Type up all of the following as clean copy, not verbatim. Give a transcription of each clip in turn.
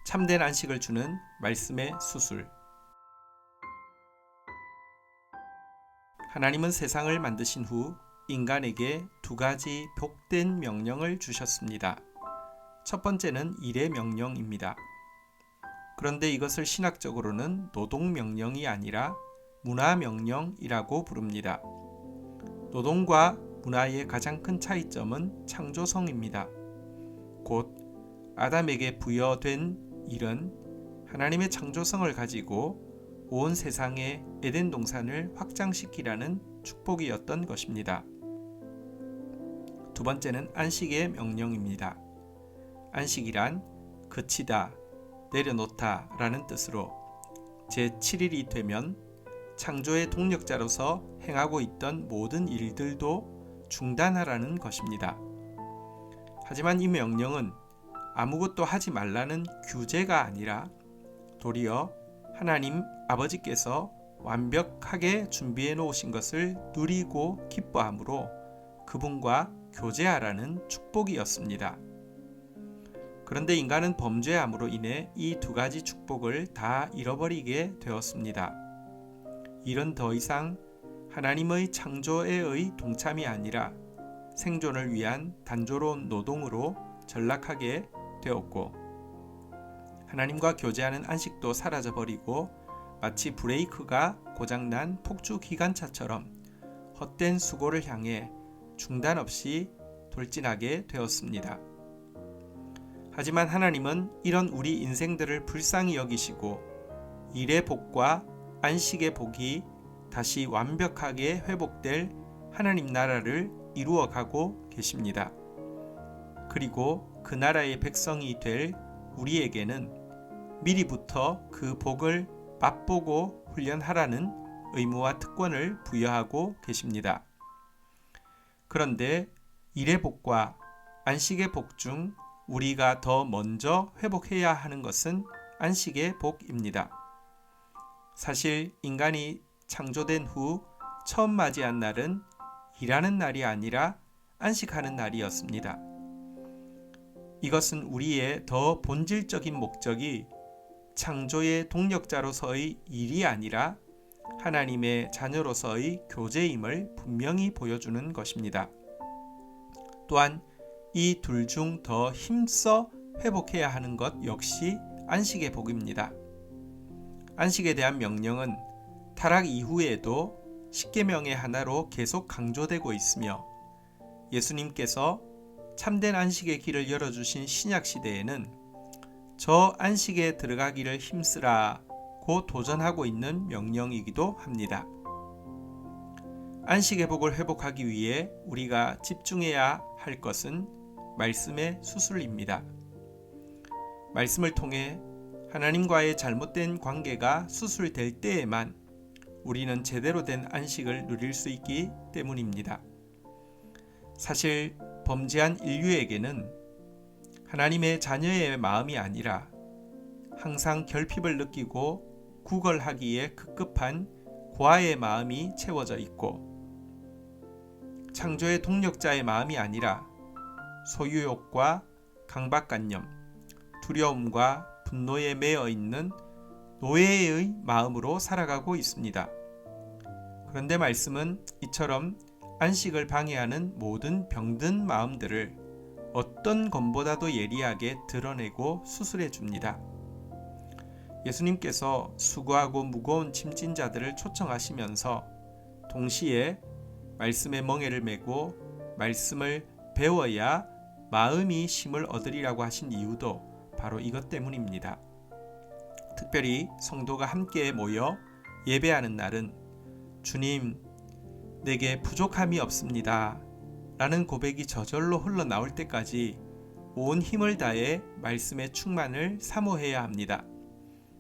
참된 안식을 주는 말씀의 수술. 하나님은 세상을 만드신 후 인간에게 두 가지 복된 명령을 주셨습니다. 첫 번째는 일의 명령입니다. 그런데 이것을 신학적으로는 노동명령이 아니라 문화명령이라고 부릅니다. 노동과 문화의 가장 큰 차이점은 창조성입니다. 곧 아담에게 부여된 일은 하나님의 창조성을 가지고 온 세상의 에덴 동산을 확장시키라는 축복이었던 것입니다. 두 번째는 안식의 명령입니다. 안식이란 그치다, 내려놓다 라는 뜻으로 제7일이 되면 창조의 동력자로서 행하고 있던 모든 일들도 중단하라는 것입니다. 하지만 이 명령은 아무것도 하지 말라는 규제가 아니라 도리어 하나님 아버지께서 완벽하게 준비해 놓으신 것을 누리고 기뻐함으로 그분과 교제하라는 축복이었습니다. 그런데 인간은 범죄함으로 인해 이 두 가지 축복을 다 잃어버리게 되었습니다. 이는 더 이상 하나님의 창조에의 동참이 아니라 생존을 위한 단조로운 노동으로 전락하게 되었고, 하나님과 교제하는 안식도 사라져버리고 마치 브레이크가 고장난 폭주 기관차처럼 헛된 수고를 향해 중단 없이 돌진하게 되었습니다. 하지만 하나님은 이런 우리 인생들을 불쌍히 여기시고 일의 복과 안식의 복이 다시 완벽하게 회복될 하나님 나라를 이루어가고 계십니다. 그리고 그 나라의 백성이 될 우리에게는 미리부터 그 복을 맛보고 훈련하라는 의무와 특권을 부여하고 계십니다. 그런데 일의 복과 안식의 복 중 우리가 더 먼저 회복해야 하는 것은 안식의 복입니다. 사실 인간이 창조된 후 처음 맞이한 날은 일하는 날이 아니라 안식하는 날이었습니다. 이것은 우리의 더 본질적인 목적이 창조의 동력자로서의 일이 아니라 하나님의 자녀로서의 교제임을 분명히 보여주는 것입니다. 또한 이 둘 중 더 힘써 회복해야 하는 것 역시 안식의 복입니다. 안식에 대한 명령은 타락 이후에도 십계명의 하나로 계속 강조되고 있으며, 예수님께서 참된 안식의 길을 열어주신 신약 시대에는 저 안식에 들어가기를 힘쓰라고 도전하고 있는 명령이기도 합니다. 안식의 복을 회복하기 위해 우리가 집중해야 할 것은 말씀의 수술입니다. 말씀을 통해 하나님과의 잘못된 관계가 수술될 때에만 우리는 제대로 된 안식을 누릴 수 있기 때문입니다. 사실 범죄한 인류에게는 하나님의 자녀의 마음이 아니라 항상 결핍을 느끼고 구걸하기에 급급한 고아의 마음이 채워져 있고, 창조의 동력자의 마음이 아니라 소유욕과 강박관념, 두려움과 분노에 매여 있는 노예의 마음으로 살아가고 있습니다. 그런데 말씀은 이처럼 안식을 방해하는 모든 병든 마음들을 어떤 검보다도 예리하게 드러내고 수술해 줍니다. 예수님께서 수고하고 무거운 짐진 자들을 초청하시면서 동시에 말씀의 멍에를 메고 말씀을 배워야 마음이 쉼을 얻으리라고 하신 이유도 바로 이것 때문입니다. 특별히 성도가 함께 모여 예배하는 날은 주님, 내게 부족함이 없습니다 라는 고백이 저절로 흘러나올 때까지 온 힘을 다해 말씀의 충만을 사모해야 합니다.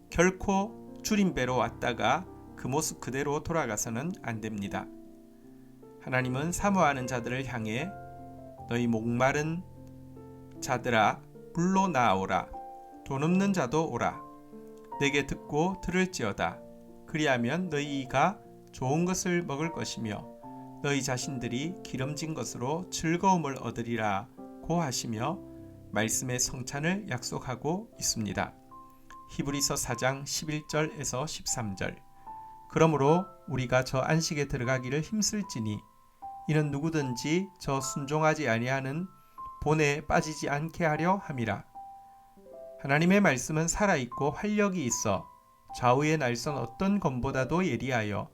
결코 줄임배로 왔다가 그 모습 그대로 돌아가서는 안 됩니다. 하나님은 사모하는 자들을 향해 너희 목마른 자들아 물로 나아오라, 돈 없는 자도 오라, 내게 듣고 들을지어다. 그리하면 너희가 좋은 것을 먹을 것이며 너희 자신들이 기름진 것으로 즐거움을 얻으리라 고 하시며 말씀의 성찬을 약속하고 있습니다. 히브리서 4장 11절에서 13절. 그러므로 우리가 저 안식에 들어가기를 힘쓸지니 이는 누구든지 저 순종하지 아니하는 본에 빠지지 않게 하려 함이라. 하나님의 말씀은 살아있고 활력이 있어 좌우의 날선 어떤 검보다도 예리하여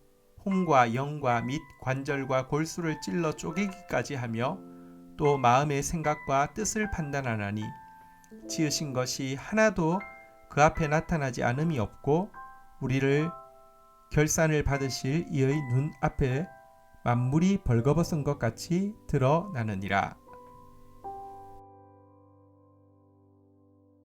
혼과 영과 및 관절과 골수를 찔러 쪼개기까지 하며 또 마음의 생각과 뜻을 판단하나니 지으신 것이 하나도 그 앞에 나타나지 않음이 없고 우리를 결산을 받으실 이의 눈 앞에 만물이 벌거벗은 것 같이 드러나느니라.